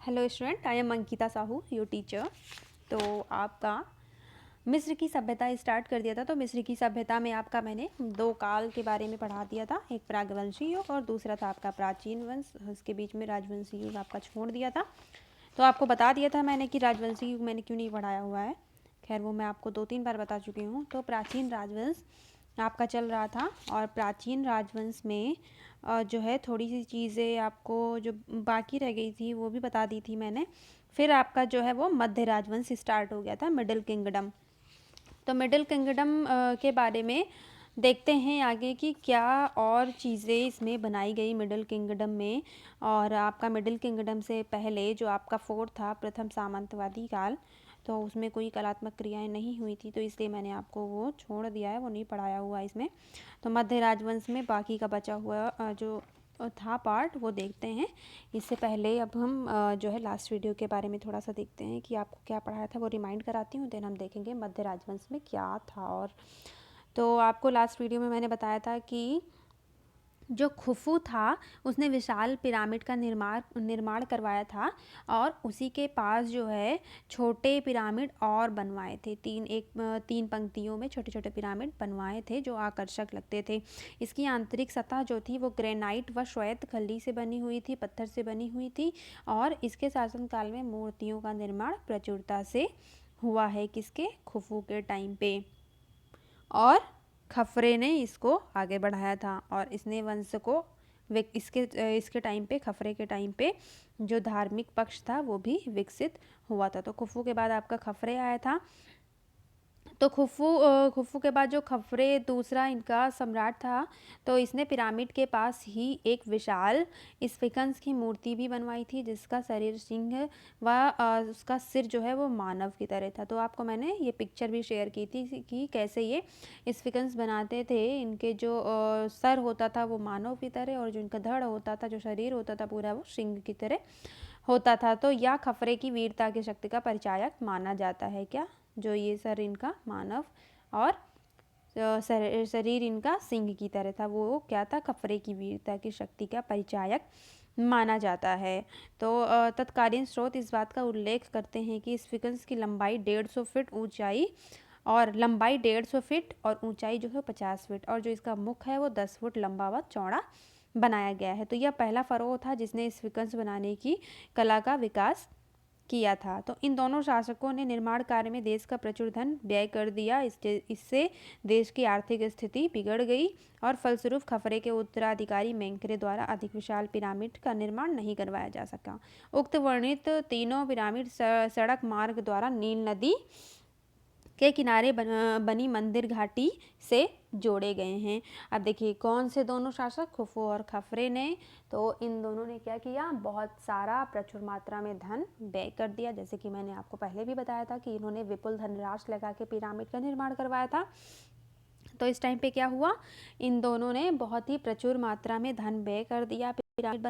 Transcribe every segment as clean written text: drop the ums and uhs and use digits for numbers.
Hello student, I am Ankita Sahu, your teacher. तो आपका मिस्र की सभ्यता स्टार्ट कर दिया था। तो मिस्र की सभ्यता में आपका मैंने दो काल के बारे में पढ़ा दिया था, एक प्रागवंशी युग और दूसरा था आपका प्राचीन वंश। उसके बीच में राजवंशी युग आपका छोड़ दिया था। तो आपको बता दिया था मैंने कि राजवंशी युग मैंने क्यों नहीं पढ़ाया हुआ है। खैर वो मैं आपको 2-3 बार बता चुकी हूँ। तो प्राचीन राजवंश आपका चल रहा था और प्राचीन राजवंश में जो है थोड़ी सी चीज़ें आपको जो बाकी रह गई थी वो भी बता दी थी मैंने। फिर आपका जो है वो मध्य राजवंश स्टार्ट हो गया था, मिडिल किंगडम। तो मिडिल किंगडम के बारे में देखते हैं आगे कि क्या और चीज़ें इसमें बनाई गई मिडिल किंगडम में। और आपका मिडिल किंगडम से पहले जो आपका फोर्थ था, प्रथम सामंतवादी काल, तो उसमें कोई कलात्मक क्रियाएं नहीं हुई थी, तो इसलिए मैंने आपको वो छोड़ दिया है, वो नहीं पढ़ाया हुआ इसमें। तो मध्य राजवंश में बाकी का बचा हुआ जो था पार्ट वो देखते हैं। इससे पहले अब हम जो है लास्ट वीडियो के बारे में थोड़ा सा देखते हैं कि आपको क्या पढ़ाया था, वो रिमाइंड कराती हूँ, देन हम देखेंगे मध्य राजवंश में क्या था। और तो आपको लास्ट वीडियो में मैंने बताया था कि जो खुफू था उसने विशाल पिरामिड का निर्माण करवाया था और उसी के पास जो है छोटे पिरामिड और बनवाए थे। तीन पंक्तियों में छोटे छोटे पिरामिड बनवाए थे जो आकर्षक लगते थे। इसकी आंतरिक सतह जो थी वो ग्रेनाइट व श्वेत खली से बनी हुई थी, पत्थर से बनी हुई थी। और इसके शासनकाल में मूर्तियों का निर्माण प्रचुरता से हुआ है, किसके, खुफू के टाइम पे। और खफरे ने इसको आगे बढ़ाया था और इसने वंश को इसके टाइम पे, खफरे के टाइम पे जो धार्मिक पक्ष था वो भी विकसित हुआ था। तो खुफू के बाद आपका खफरे आया था। तो खुफू के बाद जो खफरे दूसरा इनका सम्राट था, तो इसने पिरामिड के पास ही एक विशाल स्फिंक्स की मूर्ति भी बनवाई थी जिसका शरीर सिंह व उसका सिर जो है वो मानव की तरह था। तो आपको मैंने ये पिक्चर भी शेयर की थी कि कैसे ये स्फिंक्स बनाते थे। इनके जो सर होता था वो मानव की तरह और जो इनका धड़ होता था, जो शरीर होता था पूरा, वो सिंह की तरह होता था। तो यह खफरे की वीरता की शक्ति का परिचायक माना जाता है। क्या, जो ये सर इनका मानव और शरीर इनका सिंह की तरह था, वो क्या था, खफरे की वीरता की शक्ति का परिचायक माना जाता है। तो तत्कालीन स्रोत इस बात का उल्लेख करते हैं कि स्फिंक्स की लंबाई 150 फीट ऊंचाई और लंबाई 150 फीट और ऊंचाई जो है 50 फीट, और जो इसका मुख है वो 10 फुट लंबा व चौड़ा बनाया गया है। तो यह पहला फरोह था जिसने स्फिंक्स बनाने की कला का विकास किया था। तो इन दोनों शासकों ने निर्माण कार्य में देश का प्रचुर धन व्यय कर दिया। इससे देश की आर्थिक स्थिति बिगड़ गई और फलस्वरूप खफरे के उत्तराधिकारी मेंकरे द्वारा अधिक विशाल पिरामिड का निर्माण नहीं करवाया जा सका। उक्त वर्णित तीनों पिरामिड सड़क मार्ग द्वारा नील नदी के किनारे बनी मंदिर घाटी से जोड़े गए हैं। अब देखिए कौन से दोनों शासक, खुफू और खफरे ने, तो इन दोनों ने क्या किया, बहुत सारा प्रचुर मात्रा में धन व्यय कर दिया। जैसे कि मैंने आपको पहले भी बताया था कि इन्होंने विपुल धनराशि लगा के पिरामिड का निर्माण करवाया था। तो इस टाइम पे क्या हुआ, इन दोनों ने बहुत ही प्रचुर मात्रा में धन व्यय कर दिया पिरामिड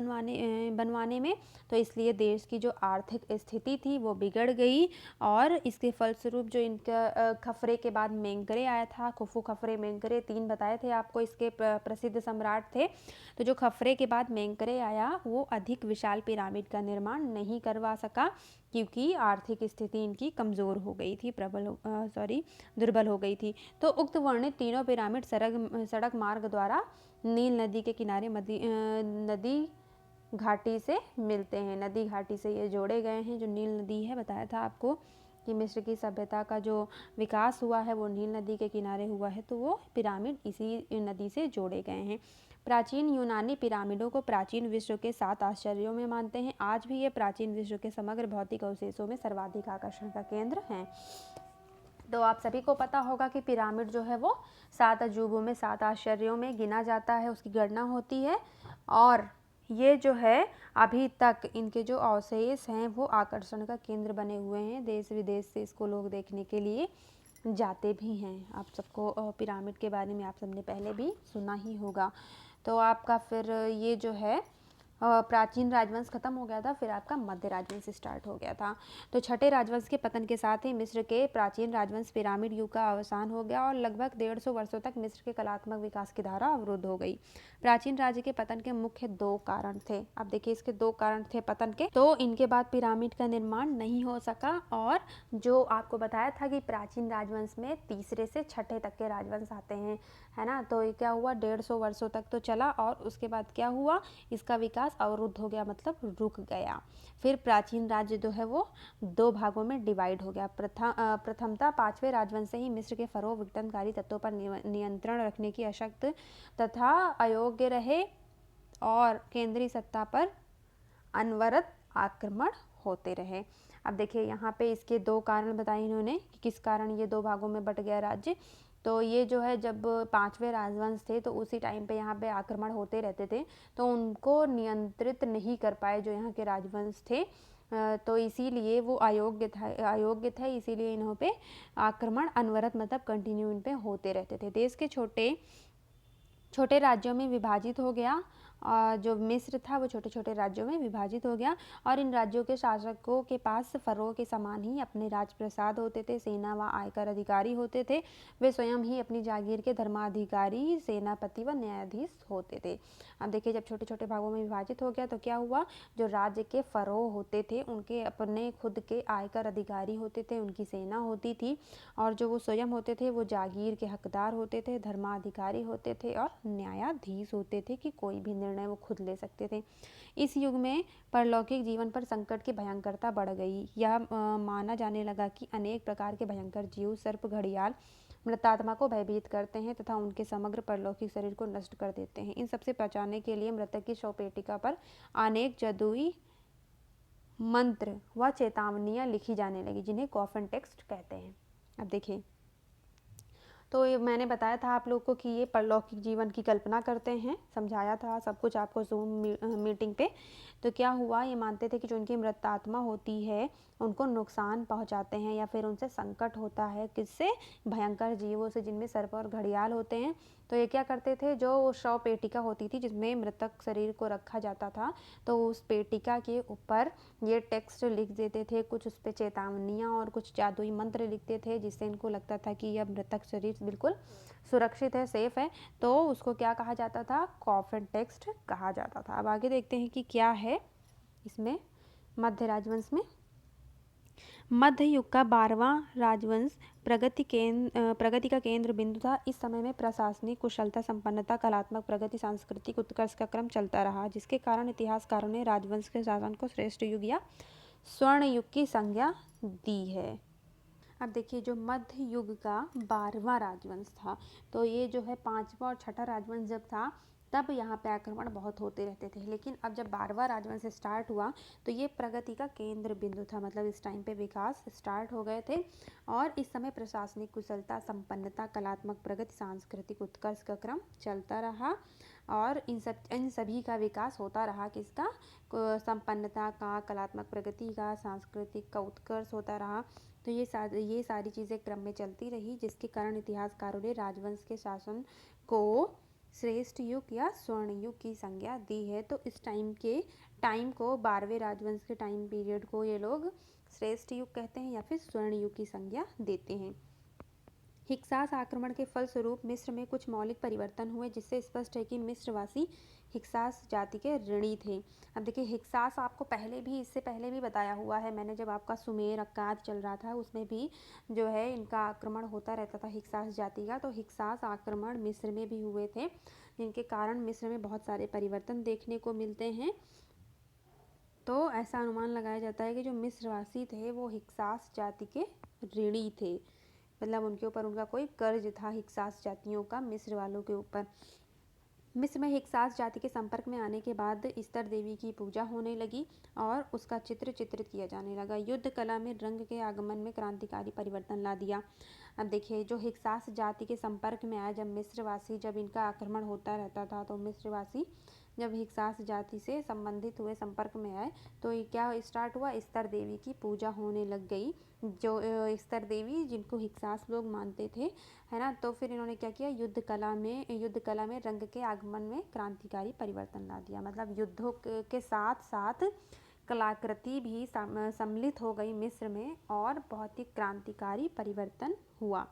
बनवाने में। तो इसलिए देश की जो आर्थिक स्थिति थी वो बिगड़ गई और इसके फलस्वरूप जो इनका खफरे के बाद मेंकरे आया था, खुफू, खफरे, मेंकरे, 3 बताए थे आपको इसके प्रसिद्ध सम्राट थे। तो जो खफरे के बाद मेंकरे आया वो अधिक विशाल पिरामिड का निर्माण नहीं करवा सका क्योंकि आर्थिक स्थिति इनकी कमज़ोर हो गई थी, दुर्बल हो गई थी। तो उक्त वर्णित तीनों पिरामिड सड़क मार्ग द्वारा नील नदी के किनारे नदी घाटी से मिलते हैं। नदी घाटी से ये जोड़े गए हैं। जो नील नदी है, बताया था आपको कि मिस्र की सभ्यता का जो विकास हुआ है वो नील नदी के किनारे हुआ है, तो वो पिरामिड इसी नदी से जोड़े गए हैं। प्राचीन यूनानी पिरामिडों को प्राचीन विश्व के 7 आश्चर्यों में मानते हैं। आज भी ये प्राचीन विश्व के समग्र भौतिक अवशेषों में सर्वाधिक आकर्षण का केंद्र हैं। तो आप सभी को पता होगा कि पिरामिड जो है वो 7 अजूबों में, 7 आश्चर्यों में गिना जाता है, उसकी गणना होती है। और ये जो है अभी तक इनके जो अवशेष हैं वो आकर्षण का केंद्र बने हुए हैं। देश विदेश से इसको लोग देखने के लिए जाते भी हैं। आप सबको पिरामिड के बारे में आप सबने पहले भी सुना ही होगा। तो आपका फिर ये जो है प्राचीन राजवंश खत्म हो गया था, फिर आपका मध्य राजवंश स्टार्ट हो गया था। तो छठे राजवंश के पतन के साथ ही मिस्र के प्राचीन राजवंश पिरामिड युग का अवसान हो गया और लगभग 150 वर्षों तक मिस्र के कलात्मक विकास की धारा अवरुद्ध हो गई। प्राचीन राज्य के पतन के मुख्य 2 कारण थे। अब देखिए इसके 2 कारण थे पतन के। तो इनके बाद पिरामिड का निर्माण नहीं हो सका और जो आपको बताया था कि प्राचीन राजवंश में तीसरे से छठे तक के राजवंश आते हैं, है ना। तो ये क्या हुआ, 150 वर्षों तक तो चला और उसके बाद क्या हुआ, इसका विकास अवरुद्ध हो गया, मतलब रुक गया। फिर प्राचीन राज्य जो है वो 2 भागों में डिवाइड हो गया। प्रथमतः 5वें राजवंश से ही मिस्र के फरो विघटनकारी तत्वों पर नियंत्रण रखने की अशक्त तथा अयोग्य रहे और केंद्रीय सत्ता पर अनवरत आक्रमण होते रहे। अब देखिए यहाँ पे इसके 2 कारण बताए इन्होंने कि किस कारण ये 2 भागों में बट गया राज्य। तो ये जो है जब 5वें राजवंश थे तो उसी टाइम पे यहाँ पे आक्रमण होते रहते थे, तो उनको नियंत्रित नहीं कर पाए जो यहाँ के राजवंश थे। तो इसीलिए वो अयोग्य थे, इसीलिए इन्हों पे आक्रमण अनवरत मतलब कंटिन्यू इन पे होते रहते थे। देश के छोटे छोटे राज्यों में विभाजित हो गया। जो मिस्र था वो छोटे छोटे राज्यों में विभाजित हो गया और इन राज्यों के शासकों के पास फरो के समान ही अपने राजप्रसाद होते थे, सेना व आयकर अधिकारी होते थे। वे स्वयं ही अपनी जागीर के धर्माधिकारी, सेनापति व न्यायाधीश होते थे। अब देखिए जब छोटे छोटे भागों में विभाजित हो गया तो क्या हुआ, जो राज्य के फरो होते थे उनके अपने खुद के आयकर अधिकारी होते थे, उनकी सेना होती थी और जो वो स्वयं होते थे वो जागीर के हकदार होते थे, धर्माधिकारी होते थे और न्यायाधीश होते थे कि कोई भी निर्णय वो खुद ले सकते थे। इस युग में परलौकिक जीवन पर संकट की भयंकरता बढ़ गई। यह माना जाने लगा कि अनेक प्रकार के भयंकर जीव, सर्प, घड़ियाल मृतात्मा को भयभीत करते हैं तथा उनके समग्र परलौकिक शरीर को नष्ट कर देते हैं। इन सबसे बचाने के लिए मृतक की शवपेटिका पर अनेक जादुई मंत्र व चेतावनियां लिखी जाने लगी, जिन्हें कॉफिन टेक्स्ट कहते हैं। अब देखिए तो ये मैंने बताया था आप लोग को कि ये परलौकिक जीवन की कल्पना करते हैं, समझाया था सब कुछ आपको जूम मीटिंग पे। तो क्या हुआ, ये मानते थे कि जो उनकी मृत आत्मा होती है उनको नुकसान पहुंचाते हैं या फिर उनसे संकट होता है, किससे, भयंकर जीवों से, जिनमें सर्प और घड़ियाल होते हैं। तो ये क्या करते थे, जो शव पेटिका होती थी जिसमें मृतक शरीर को रखा जाता था, तो उस पेटिका के ऊपर ये टेक्स्ट लिख देते थे, कुछ उस पर चेतावनियाँ और कुछ जादुई मंत्र लिखते थे, जिससे इनको लगता था कि यह मृतक शरीर बिल्कुल सुरक्षित है, सेफ है। तो उसको क्या कहा जाता था, कॉफिन टेक्स्ट कहा जाता था। अब आगे देखते हैं कि क्या है इसमें मध्य राजवंश में। मध्य युग का 12वां राजवंश प्रगति का केंद्र बिंदु था। इस समय में प्रशासनिक कुशलता, संपन्नता, कलात्मक प्रगति, सांस्कृतिक उत्कर्ष का क्रम चलता रहा, जिसके कारण इतिहासकारों ने राजवंश के शासन को श्रेष्ठ युग या स्वर्ण युग की संज्ञा दी है। अब देखिए जो मध्य युग का 12वां राजवंश था, तो ये जो है 5वां और 6ठा राजवंश जब था तब यहाँ पे आक्रमण बहुत होते रहते थे, लेकिन अब जब 12वां राजवंश स्टार्ट हुआ तो ये प्रगति का केंद्र बिंदु था, मतलब इस टाइम पे विकास स्टार्ट हो गए थे और इस समय प्रशासनिक कुशलता, संपन्नता, कलात्मक प्रगति, सांस्कृतिक उत्कर्ष का क्रम चलता रहा और इन सभी का विकास होता रहा। किसका, संपन्नता का, कलात्मक प्रगति का, सांस्कृतिक का उत्कर्ष होता रहा। तो ये सारी चीज़ें क्रम में चलती रही, जिसके कारण इतिहासकारों ने राजवंश के शासन को श्रेष्ठ युग या स्वर्ण युग की संज्ञा दी है। तो इस टाइम को 12वें राजवंश के टाइम पीरियड को ये लोग श्रेष्ठ युग कहते हैं या फिर स्वर्ण युग की संज्ञा देते हैं। हिक्सास आक्रमण के फलस्वरूप मिस्र में कुछ मौलिक परिवर्तन हुए, जिससे स्पष्ट है कि मिस्रवासी हिक्सास जाति के ऋणी थे। अब देखिए हिक्सास आपको इससे पहले भी बताया हुआ है मैंने, जब आपका सुमेर अक्काद चल रहा था उसमें भी जो है इनका आक्रमण होता रहता था हिक्सास जाति का। तो हिक्सास आक्रमण मिस्र में भी हुए थे, जिनके कारण मिस्र में बहुत सारे परिवर्तन देखने को मिलते हैं। तो ऐसा अनुमान लगाया जाता है कि जो मिस्रवासी थे वो हिक्सास जाति के ऋणी थे, मतलब उनके ऊपर उनका कोई कर्ज था हिक्सास जातियों का मिस्र वालों के ऊपर। मिस्र में हिक्सास जाति के संपर्क में आने के बाद इस्तर देवी की पूजा होने लगी और उसका चित्रित किया जाने लगा। युद्ध कला में रंग के आगमन में क्रांतिकारी परिवर्तन ला दिया। अब देखिए जो हिक्सास जाति के संपर्क में आया, जब इनका आक्रमण होता रहता था तो मिस्रवासी जब हिक्सास जाति से संबंधित हुए, संपर्क में आए, तो ये क्या स्टार्ट हुआ, स्तर देवी की पूजा होने लग गई। जो स्तर देवी जिनको हिक्सास लोग मानते थे, है ना। तो फिर इन्होंने क्या किया, युद्ध कला में रंग के आगमन में क्रांतिकारी परिवर्तन ला दिया। मतलब युद्धों के साथ साथ कलाकृति भी सम्मिलित हो गई मिस्र में और बहुत ही क्रांतिकारी परिवर्तन हुआ।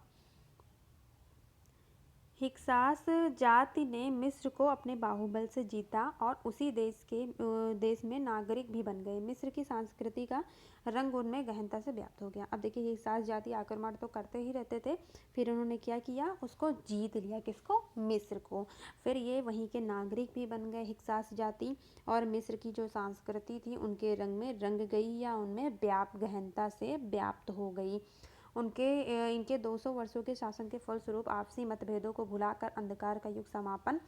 हिक्सास जाति ने मिस्र को अपने बाहुबल से जीता और उसी देश में नागरिक भी बन गए। मिस्र की संस्कृति का रंग उनमें गहनता से व्याप्त हो गया। अब देखिए, हिक्सास जाति आक्रमण तो करते ही रहते थे, फिर उन्होंने क्या किया, उसको जीत लिया। किसको, मिस्र को। फिर ये वहीं के नागरिक भी बन गए हिक्सास जाति, और मिस्र की जो संस्कृति थी उनके रंग में रंग गई या उनमें गहनता से व्याप्त हो गई। इनके 200 वर्षों के शासन के फलस्वरूप आपसी मतभेदों को भुलाकर अंधकार का युग समापन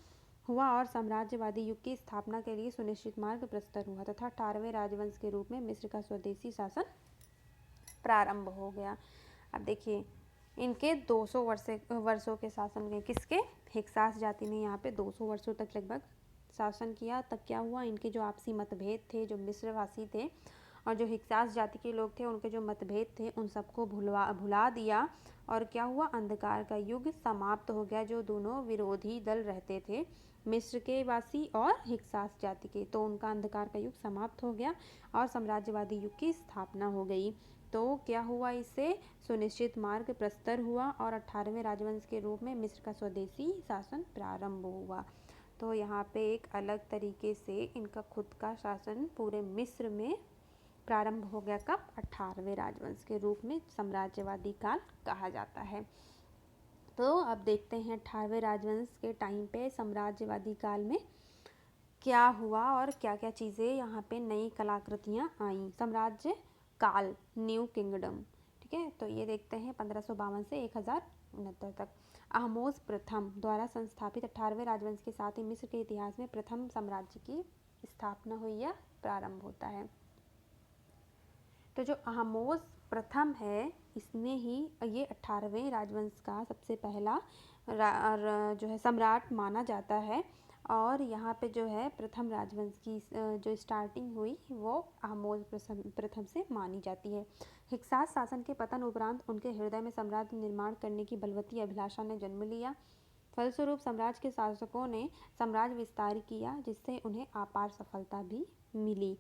हुआ और साम्राज्यवादी युग की स्थापना के लिए सुनिश्चित मार्ग प्रशस्त हुआ तथा 18वें राजवंश के रूप में मिस्र का स्वदेशी शासन प्रारंभ हो गया। अब देखिए, इनके 200 वर्षों के शासन में, किसके, हिक्सास जाति ने यहाँ पे 200 वर्षों तक लगभग शासन किया। तब क्या हुआ, इनके जो आपसी मतभेद थे, जो मिस्रवासी थे और जो हिक्सास जाति के लोग थे, उनके जो मतभेद थे उन सबको भुला दिया। और क्या हुआ, अंधकार का युग समाप्त हो गया। जो दोनों विरोधी दल रहते थे, मिस्र के वासी और हिक्सास जाति के, तो उनका अंधकार का युग समाप्त हो गया और साम्राज्यवादी युग की स्थापना हो गई। तो क्या हुआ, इससे सुनिश्चित मार्ग प्रस्तर हुआ और 18वें राजवंश के रूप में मिस्र का स्वदेशी शासन प्रारंभ हुआ। तो यहाँ पे एक अलग तरीके से इनका खुद का शासन पूरे मिस्र में प्रारंभ हो गया। कब, 18वें राजवंश के रूप में साम्राज्यवादी काल कहा जाता है। तो अब देखते हैं 18वें राजवंश के टाइम पे साम्राज्यवादी काल में क्या हुआ और क्या क्या चीज़ें यहाँ पे नई कलाकृतियाँ आई। साम्राज्य काल, न्यू किंगडम, ठीक है। तो ये देखते हैं 1552 से 1069 तक। ahmose प्रथम द्वारा संस्थापित 18वें राजवंश के साथ ही मिस्र के इतिहास में प्रथम साम्राज्य की स्थापना हुई या प्रारंभ होता है। तो जो ahmose प्रथम है, इसने ही ये 18वें राजवंश का सबसे पहला जो है सम्राट माना जाता है। और यहाँ पे जो है प्रथम राजवंश की जो स्टार्टिंग हुई वो ahmose प्रथम से मानी जाती है। हिक्सास शासन के पतन उपरांत उनके हृदय में साम्राज्य निर्माण करने की बलवती अभिलाषा ने जन्म लिया। फलस्वरूप साम्राज्य के शासकों ने साम्राज्य विस्तार किया, जिससे उन्हें अपार सफलता भी मिली।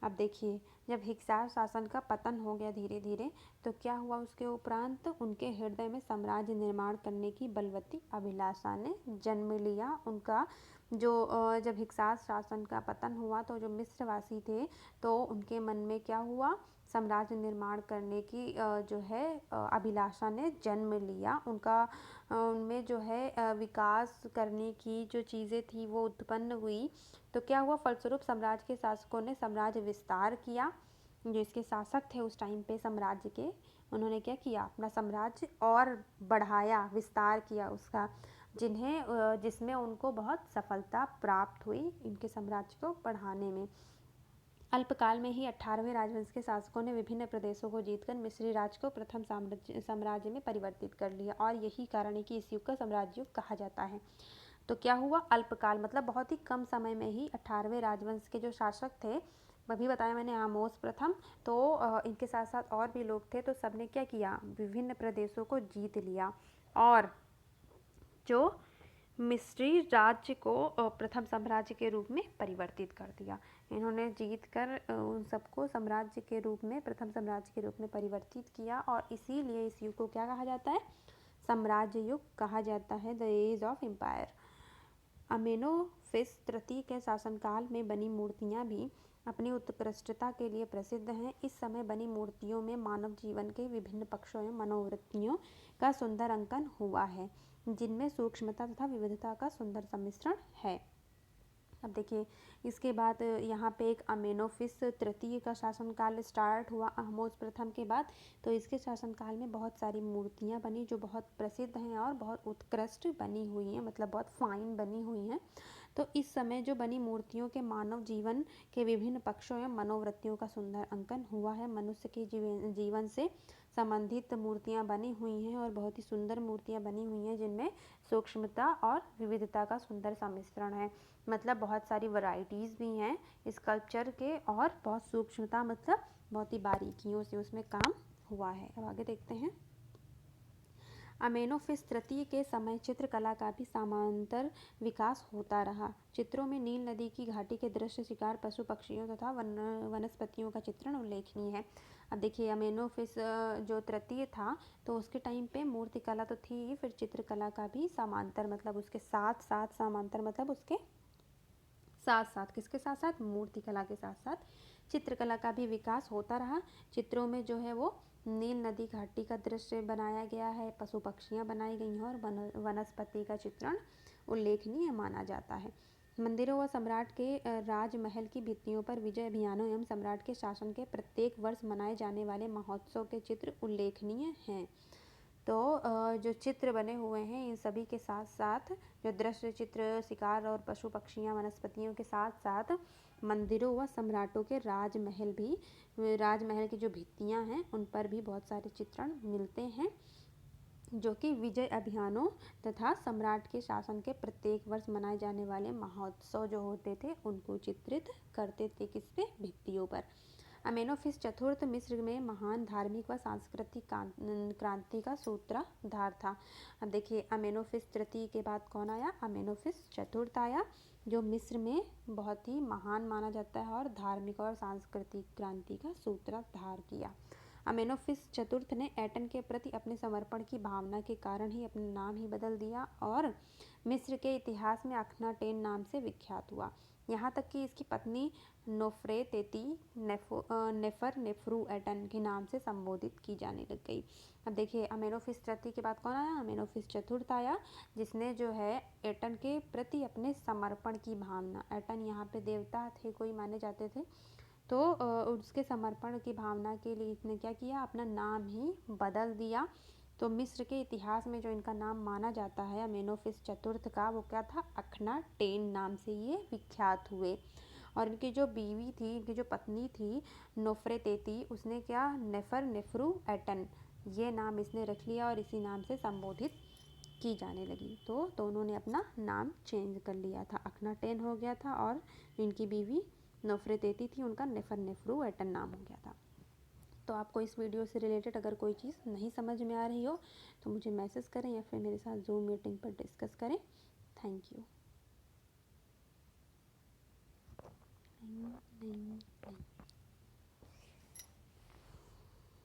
अब देखिए, जब हिक्सास शासन का पतन हो गया धीरे धीरे, तो क्या हुआ, उसके उपरांत उनके हृदय में साम्राज्य निर्माण करने की बलवती अभिलाषा ने जन्म लिया। उनका जो जब हिक्सास शासन का पतन हुआ, तो जो मिस्रवासी थे, तो उनके मन में क्या हुआ, साम्राज्य निर्माण करने की जो है अभिलाषा ने जन्म लिया। उनमें जो है विकास करने की जो चीज़ें थी वो उत्पन्न हुई। तो क्या हुआ, फलस्वरूप साम्राज्य के शासकों ने साम्राज्य विस्तार किया। जो इसके शासक थे उस टाइम पे साम्राज्य के, उन्होंने क्या किया, अपना साम्राज्य और बढ़ाया, विस्तार किया उसका, जिसमें उनको बहुत सफलता प्राप्त हुई इनके साम्राज्य को बढ़ाने में। अल्पकाल में ही 18वें राजवंश के शासकों ने विभिन्न प्रदेशों को जीतकर मिस्री राज्य को प्रथम साम्राज्य में परिवर्तित कर लिया और यही कारण है कि इस युग का साम्राज्य युग कहा जाता है। तो क्या हुआ, अल्पकाल मतलब बहुत ही कम समय में ही 18वें राजवंश के जो शासक थे, अभी बताया मैंने ahmose प्रथम, तो इनके साथ साथ और भी लोग थे, तो सबने क्या किया, विभिन्न प्रदेशों को जीत लिया और जो मिस्री राज्य को प्रथम साम्राज्य के रूप में परिवर्तित कर दिया। इन्होंने जीत कर उन सबको साम्राज्य के रूप में, प्रथम साम्राज्य के रूप में परिवर्तित किया और इसीलिए इस युग को क्या कहा जाता है, साम्राज्य युग कहा जाता है, द एज ऑफ एम्पायर। अमेनोफिस तृतीय के शासनकाल में बनी मूर्तियाँ भी अपनी उत्कृष्टता के लिए प्रसिद्ध हैं। इस समय बनी मूर्तियों में मानव जीवन के विभिन्न पक्षों एवं मनोवृत्तियों का सुंदर अंकन हुआ है, जिनमें सूक्ष्मता तथा विविधता का सुंदर सम्मिश्रण है। अब देखिए, इसके बाद यहाँ पे एक अमेनोफिस तृतीय का शासनकाल स्टार्ट हुआ ahmose प्रथम के बाद। तो इसके शासनकाल में बहुत सारी मूर्तियाँ बनी जो बहुत प्रसिद्ध हैं और बहुत उत्कृष्ट बनी हुई हैं, मतलब बहुत फाइन बनी हुई हैं। तो इस समय जो बनी मूर्तियों के मानव जीवन के विभिन्न पक्षों एवं मनोवृत्तियों का सुंदर अंकन हुआ है। मनुष्य के जीवन से संबंधित मूर्तियाँ बनी हुई हैं और बहुत ही सुंदर मूर्तियाँ बनी हुई हैं, जिनमें सूक्ष्मता और विविधता का सुंदर सम्मिश्रण है। मतलब बहुत सारी वैरायटीज़ भी हैं स्कल्पचर के, और बहुत सूक्ष्मता मतलब बहुत ही बारीकियों से उसमें काम हुआ है। अब आगे देखते हैं। अमेनोफिस तृतीय के समय चित्रकला का भी समांतर विकास होता रहा। चित्रों में नील नदी की घाटी के दृश्य, शिकार, पशु पक्षियों तथा वनस्पतियों का चित्रण उल्लेखनीय है। अब देखिए, अमेनोफिस जो तृतीय था तो उसके टाइम पे मूर्तिकला तो थी, फिर चित्रकला का भी समांतर मतलब उसके साथ साथ, समांतर मतलब उसके साथ साथ, किसके साथ साथ, मूर्तिकला के साथ साथ चित्रकला का भी विकास होता रहा। चित्रों में जो है वो नील नदी घाटी का दृश्य बनाया गया है, पशु पक्षियाँ बनाई गई हैं और वनस्पति का चित्रण उल्लेखनीय माना जाता है। मंदिरों व सम्राट के राजमहल की भित्तियों पर विजय अभियानों एवं सम्राट के शासन के प्रत्येक वर्ष मनाए जाने वाले महोत्सव के चित्र उल्लेखनीय हैं। तो जो चित्र बने हुए हैं इन सभी के साथ साथ जो दृश्य चित्र, शिकार और पशु पक्षियाँ, वनस्पतियों के साथ साथ मंदिरों व सम्राटों के राजमहल भी, राजमहल की जो भित्तियाँ हैं उन पर भी बहुत सारे चित्रण मिलते हैं, जो कि विजय अभियानों तथा सम्राट के शासन के प्रत्येक वर्ष मनाए जाने वाले महोत्सव जो होते थे उनको चित्रित करते थे, किस पे, भित्तियों पर। अमेनोफिस चतुर्थ मिस्र में महान धार्मिक व सांस्कृतिक क्रांति का सूत्रधार था। अब देखिए, अमेनोफिस तृतीय के बाद कौन आया, अमेनोफिस चतुर्थ आया, जो मिस्र में बहुत ही महान माना जाता है और धार्मिक और सांस्कृतिक क्रांति का सूत्रधार किया। अमेनोफिस चतुर्थ ने एटन के प्रति अपने समर्पण की भावना के कारण ही अपना नाम ही बदल दिया और मिस्र के इतिहास में अखनाटेन नाम से विख्यात हुआ। यहाँ तक कि इसकी पत्नी नोफ्रेतेती नेफर नेफ्रू एटन के नाम से संबोधित की जाने लग गई। अब देखिए, अमेनोफिस तृतीय के बाद कौन आया, अमेनोफिस चतुर्थ आया, जिसने जो है एटन के प्रति अपने समर्पण की भावना, एटन यहाँ पे देवता थे कोई माने जाते थे, तो उसके समर्पण की भावना के लिए इसने क्या किया, अपना नाम ही बदल दिया। तो मिस्र के इतिहास में जो इनका नाम माना जाता है अमेनोफिस चतुर्थ का, वो क्या था, अखनाटेन नाम से ये विख्यात हुए। और इनकी जो बीवी थी, इनकी जो पत्नी थी नोफ्रेतेती, उसने क्या, नेफर नेफ्रू एटन, ये नाम इसने रख लिया और इसी नाम से संबोधित की जाने लगी। तो दोनों ने अपना नाम चेंज कर लिया था, अखनाटेन हो गया था और इनकी बीवी नोफ्रेतेती थी, उनका नेफर नेफ्रू एटन नाम हो गया था। तो आपको इस वीडियो से रिलेटेड अगर कोई चीज़ नहीं समझ में आ रही हो तो मुझे मैसेज करें या फिर मेरे साथ जूम मीटिंग पर डिस्कस करें। Thank you.